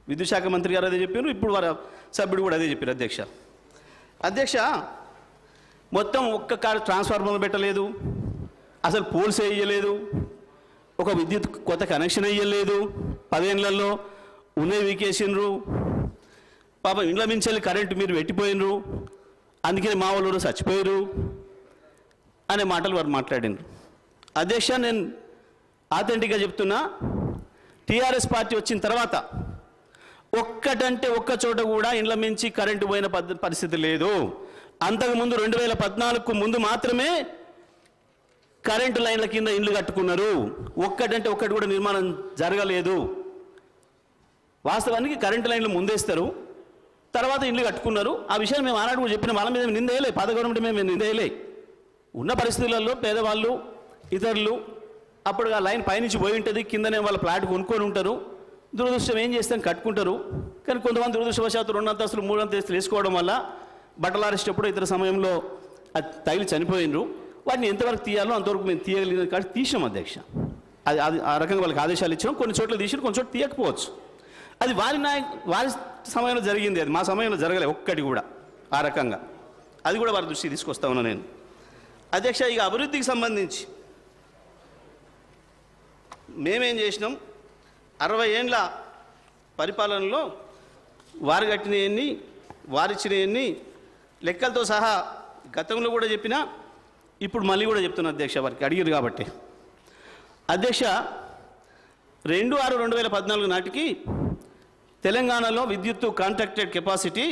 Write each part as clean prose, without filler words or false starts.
విద్యుత్ శాఖ మంత్రి గారు అదే చెప్పారు, ఇప్పుడు వారి సభ్యుడు కూడా అదే చెప్పారు. అధ్యక్ష మొత్తం ఒక్క కారు ట్రాన్స్ఫార్మర్ పెట్టలేదు, అసలు పోల్స్ వేయలేదు, ఒక విద్యుత్ కొత్త కనెక్షన్ వేయలేదు, 10 ఏళ్లలో ఉన్నవి వీకేసిండ్రు, పాపం ఇండ్ల మించెల్లి కరెంటు మీరు పెట్టిపోయినరు, అందుకని మా వాళ్ళు చచ్చిపోయారు అనే మాటలు వారు మాట్లాడినారు. అధ్యక్ష నేను ఆథెంటిక్గా చెప్తున్నా, టీఆర్ఎస్ పార్టీ వచ్చిన తర్వాత ఒక్కటంటే ఒక్క చోట కూడా ఇండ్ల మించి కరెంటు పోయిన పరిస్థితి లేదు. అంతకుముందు 2014కు ముందు మాత్రమే కరెంటు లైన్ల కింద ఇండ్లు కట్టుకున్నారు. ఒక్కటంటే ఒక్కటి కూడా నిర్మాణం జరగలేదు. వాస్తవానికి కరెంటు లైన్లు ముందేస్తారు, తర్వాత ఇండ్లు కట్టుకున్నారు. ఆ విషయాన్ని మేము ఆనాడు కూడా చెప్పిన, వాళ్ళ మీద నిందేయలే, పాత గవర్నమెంట్ మేము నిందేయలే. ఉన్న పరిస్థితులలో పేదవాళ్ళు ఇతరులు అప్పుడు ఆ లైన్ పైనుంచి పోయి ఉంటుంది, కిందనే వాళ్ళ ప్లాట్ కొనుక్కొని ఉంటారు. దురదృష్టం ఏం చేస్తాం, కట్టుకుంటారు. కానీ కొంతమంది దురదృష్టవశాత్తు 2 అంతస్తులు 3 అంతస్తులు వేసుకోవడం వల్ల బట్టలు ఆరేసేటప్పుడు ఇతర సమయంలో అది తగిలి చనిపోయినరు. వాటిని ఎంతవరకు తీయాలో అంతవరకు మేము తీయగలిగిన కాబట్టి తీసాం అధ్యక్ష. అది ఆ రకంగా వాళ్ళకి ఆదేశాలు ఇచ్చాం. కొన్ని చోట్ల తీసి కొన్ని చోట్ల తీయకపోవచ్చు. అది వారి సమయంలో జరిగింది, అది మా సమయంలో జరగలే ఒక్కటి కూడా ఆ రకంగా. అది కూడా వారి దృష్టికి తీసుకొస్తా ఉన్నా నేను. అధ్యక్ష ఇక అభివృద్ధికి సంబంధించి మేమేం చేసినాం, 60 ఏండ్ల పరిపాలనలో వారు కట్టినవన్నీ వారిచ్చినవన్నీ లెక్కలతో సహా గతంలో కూడా చెప్పినా, ఇప్పుడు మళ్ళీ కూడా చెప్తున్నా అధ్యక్ష, వారికి అడిగారు కాబట్టి. అధ్యక్ష 2/6/2014 నాటికి తెలంగాణలో విద్యుత్తు కాంట్రాక్టెడ్ కెపాసిటీ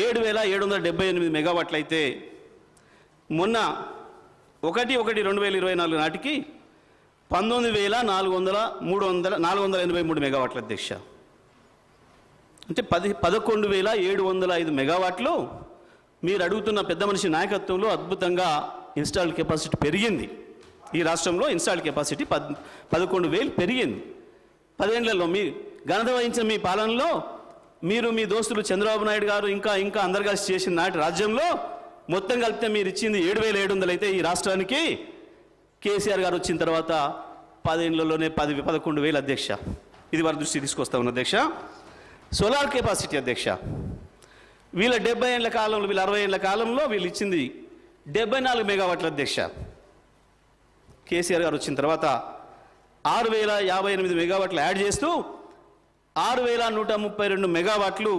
7,778 మెగావాట్లు అయితే, మొన్న 1/1/2024 నాటికి 19,483 మెగావాట్ల అధ్యక్ష. అంటే 11,705 మెగావాట్లు మీరు అడుగుతున్న పెద్ద మనిషి నాయకత్వంలో అద్భుతంగా ఇన్స్టాల్డ్ కెపాసిటీ పెరిగింది. ఈ రాష్ట్రంలో ఇన్స్టాల్డ్ కెపాసిటీ 11,000 పెరిగింది 10 ఏళ్లలో. మీ ఘనత వహించిన మీ పాలనలో మీరు మీ దోస్తులు చంద్రబాబు నాయుడు గారు ఇంకా అందరు కలిసి చేసిన నాటి రాజ్యంలో మొత్తం కలిపితే మీరు ఇచ్చింది 7,700 అయితే, ఈ రాష్ట్రానికి కేసీఆర్ గారు వచ్చిన తర్వాత 10 ఏళ్లలోనే 11,000 అధ్యక్ష. ఇది వారి దృష్టికి తీసుకొస్తా ఉన్న అధ్యక్ష. సోలార్ కెపాసిటీ అధ్యక్ష, వీళ్ళ 70 ఏళ్ల కాలంలో, వీళ్ళ 60 ఏళ్ల కాలంలో వీళ్ళు ఇచ్చింది 74 మెగావాట్ల అధ్యక్ష. కేసీఆర్ గారు వచ్చిన తర్వాత 6,058 మెగావాట్లు యాడ్ చేస్తూ 6,132 మెగావాట్లు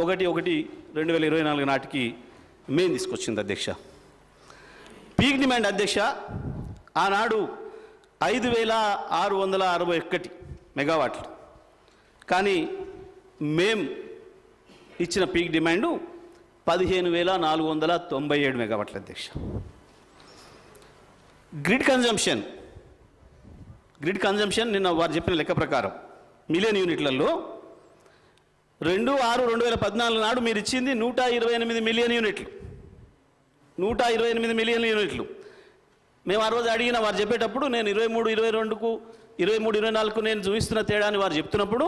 1/1/2024 నాటికి మేము తీసుకొచ్చింది అధ్యక్ష. పీక్ డిమాండ్ అధ్యక్ష ఆనాడు 5,661 మెగావాట్లు, కానీ మేము ఇచ్చిన పీక్ డిమాండ్ 15,497 మెగావాట్ల అధ్యక్ష. గ్రిడ్ కన్జంప్షన్ నిన్న వారు చెప్పిన లెక్క ప్రకారం మిలియన్ యూనిట్లలో 2/6/2014 నాడు మీరు ఇచ్చింది 128 మిలియన్ యూనిట్లు. 128 మిలియన్ యూనిట్లు. మేము ఆ రోజు అడిగిన వారు చెప్పేటప్పుడు నేను 23-22కు 23-24కు నేను చూపిస్తున్న తేడాని వారు చెప్తున్నప్పుడు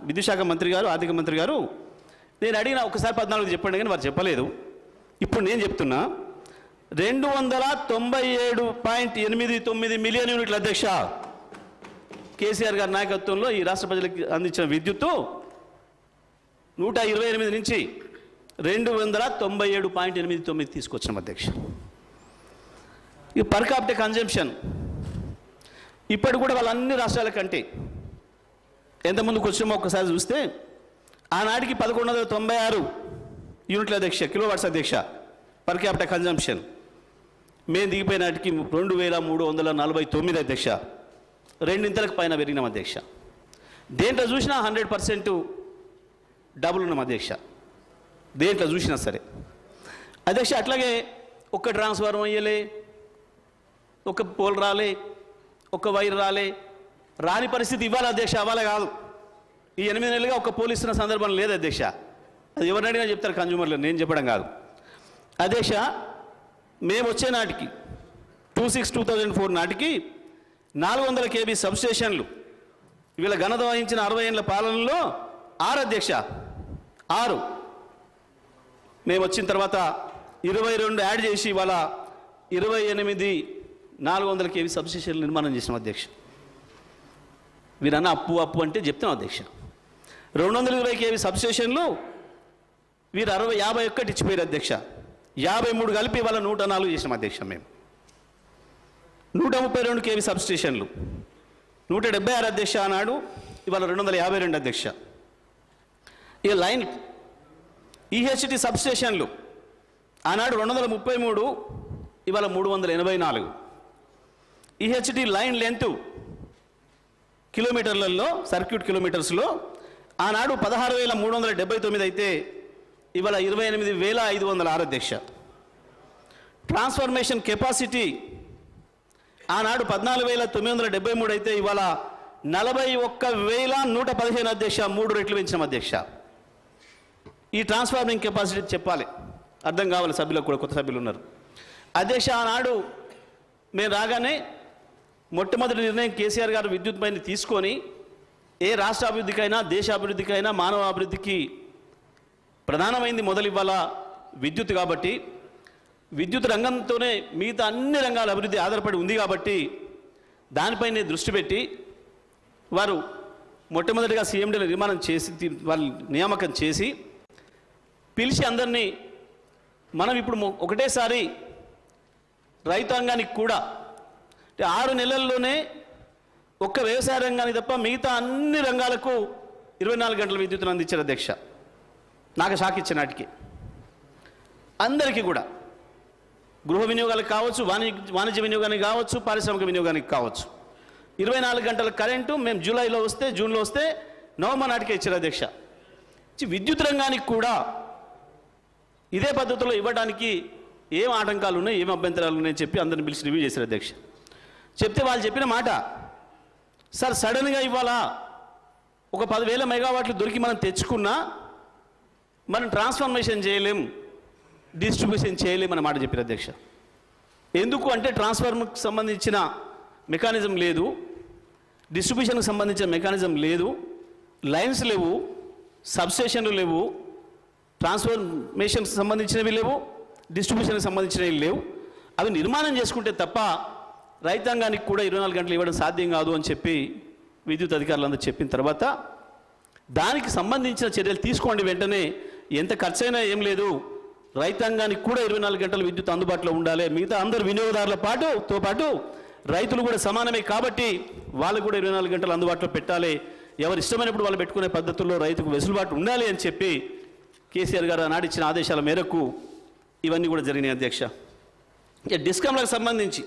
విద్యుత్ శాఖ మంత్రి గారు, ఆర్థిక మంత్రి గారు, నేను అడిగిన ఒకసారి 14 చెప్పండి కానీ వారు చెప్పలేదు. ఇప్పుడు నేను చెప్తున్నా 297.89 మిలియన్ యూనిట్ల అధ్యక్ష. కేసీఆర్ గారి నాయకత్వంలో ఈ రాష్ట్ర ప్రజలకు అందించిన విద్యుత్తు 128 నుంచి 297.89 తీసుకొచ్చాం అధ్యక్ష. ఈ పర్ క్యాపిటల్ కన్జంప్షన్ ఇప్పటి కూడా వాళ్ళ అన్ని రాష్ట్రాల కంటే ఎంత ముందుకు వచ్చామో ఒకసారి చూస్తే ఆనాటికి 1196 యూనిట్ల అధ్యక్ష, కిలోవాట్స్ అధ్యక్ష పర్ క్యాపిటల్ కన్జంప్షన్. మేము దిగిపోయిన నాటికి 2,349 అధ్యక్ష. 2 ఇంతలకు పైన పెరిగినాం అధ్యక్ష. దేంట్లో చూసినా 100% డబుల్ ఉన్నాం అధ్యక్ష, దేంట్లో చూసినా సరే అధ్యక్ష. అట్లాగే ఒక్క ట్రాన్స్ఫార్మర్ అయ్యలే, ఒక పోల్ రాలే, ఒక వైర్ రాని పరిస్థితి ఇవ్వాలి అధ్యక్ష. అవ్వాలి కాదు, ఈ 8 నెలలుగా ఒక పోల్ ఇస్తున్న సందర్భం లేదు అధ్యక్ష. అది ఎవరిని అడిగినా చెప్తారు కన్జ్యూమర్లు, నేను చెప్పడం కాదు అధ్యక్ష. మేము వచ్చే నాటికి 2004 నాటికి 400 kV సబ్స్టేషన్లు వీళ్ళ ఘనత వహించిన 60 ఏళ్ల పాలనలో 6 అధ్యక్ష, 6. మేము వచ్చిన తర్వాత 22 యాడ్ చేసి ఇవాళ 28 400 kV సబ్స్టేషన్లు నిర్మాణం చేసినాం అధ్యక్ష. వీరన్నా అప్పు అంటే చెప్తున్నాం అధ్యక్ష. 220 kV సబ్స్టేషన్లు వీరు 51 ఇచ్చిపోయారు అధ్యక్ష. 53 కలిపి ఇవాళ 104 చేసినాం అధ్యక్ష. మేము 132 kV సబ్స్టేషన్లు 176 అధ్యక్ష ఆనాడు, ఇవాళ 252 అధ్యక్ష. ఇక లైన్ ఈహెచ్టి సబ్స్టేషన్లు ఆనాడు 233, ఇవాళ 384. ఈహెచ్టి లైన్ లెంత్ కిలోమీటర్లలో, సర్క్యూట్ కిలోమీటర్స్లో ఆనాడు 16,379 అయితే ఇవాళ 28,506 అధ్యక్ష. ట్రాన్స్ఫర్మేషన్ కెపాసిటీ ఆనాడు 14,973 అయితే ఇవాళ 41,115 అధ్యక్ష. 3 రెట్లు పెంచినాం అధ్యక్ష. ఈ ట్రాన్స్ఫార్మింగ్ కెపాసిటీ చెప్పాలి, అర్థం కావాలి సభ్యులకు కూడా, కొత్త సభ్యులు ఉన్నారు అధ్యక్ష. ఆనాడు మేము రాగానే మొట్టమొదటి నిర్ణయం కేసీఆర్ గారు విద్యుత్ పైన తీసుకొని, ఏ రాష్ట్ర అభివృద్ధికైనా దేశాభివృద్ధికైనా మానవాభివృద్ధికి ప్రధానమైంది మొదలివ్వాల విద్యుత్. కాబట్టి విద్యుత్ రంగంతోనే మిగతా అన్ని రంగాల అభివృద్ధి ఆధారపడి ఉంది. కాబట్టి దానిపైనే దృష్టి పెట్టి వారు మొట్టమొదటిగా సీఎండీని నిర్మాణం చేసి, వాళ్ళు నియామకం చేసి పిలిచి అందరినీ మనం ఇప్పుడు ఒకటేసారి రైతాంగానికి కూడా 6 నెలల్లోనే ఒక్క వ్యవసాయ రంగానికి తప్ప మిగతా అన్ని రంగాలకు 24 గంటల విద్యుత్తును అందించారు అధ్యక్ష. నాకు షాక్ ఇచ్చే నాటికి అందరికీ కూడా, గృహ వినియోగాలకు కావచ్చు, వాణిజ్య వినియోగానికి కావచ్చు, పారిశ్రామిక వినియోగానికి కావచ్చు, 24 గంటల కరెంటు మేము జూలైలో వస్తే, జూన్లో వస్తే నవంబర్ నాటికే ఇచ్చారు అధ్యక్ష. విద్యుత్ రంగానికి కూడా ఇదే పద్ధతిలో ఇవ్వడానికి ఏం ఆటంకాలు ఉన్నాయి, ఏం అభ్యంతరాలు ఉన్నాయని చెప్పి అందరిని పిలిచి రివ్యూ చేశారు అధ్యక్ష. చెప్తే వాళ్ళు చెప్పిన మాట, సార్ సడన్గా ఇవాళ ఒక 10,000 మెగావాట్లు దొరికి మనం తెచ్చుకున్నా మనం ట్రాన్స్ఫర్మేషన్ చేయలేం, డిస్ట్రిబ్యూషన్ చేయలేం అన్న మాట చెప్పారు అధ్యక్ష. ఎందుకు అంటే ట్రాన్స్ఫార్మర్కి సంబంధించిన మెకానిజం లేదు, డిస్ట్రిబ్యూషన్కి సంబంధించిన మెకానిజం లేదు, లైన్స్ లేవు, సబ్స్టేషన్లు లేవు, ట్రాన్స్ఫర్మేషన్కి సంబంధించినవి లేవు, డిస్ట్రిబ్యూషన్కి సంబంధించినవి లేవు. అవి నిర్మాణం చేసుకుంటే తప్ప రైతాంగానికి కూడా 24 గంటలు ఇవ్వడం సాధ్యం కాదు అని చెప్పి విద్యుత్ అధికారులందరూ చెప్పిన తర్వాత దానికి సంబంధించిన చర్యలు తీసుకోండి వెంటనే, ఎంత ఖర్చైనా ఏం లేదు, రైతాంగానికి కూడా 24 గంటలు విద్యుత్ అందుబాటులో ఉండాలి, మిగతా అందరు వినియోగదారుల పాటు రైతులు కూడా సమానమే కాబట్టి వాళ్ళకు కూడా 24 గంటలు అందుబాటులో పెట్టాలి, ఎవరు ఇష్టమైనప్పుడు వాళ్ళు పెట్టుకునే పద్ధతుల్లో రైతుకు వెసులుబాటు ఉండాలి అని చెప్పి కేసీఆర్ గారు నాడిచ్చిన ఆదేశాల మేరకు ఇవన్నీ కూడా జరిగినాయి అధ్యక్ష. ఇక డిస్కామ్లకు సంబంధించి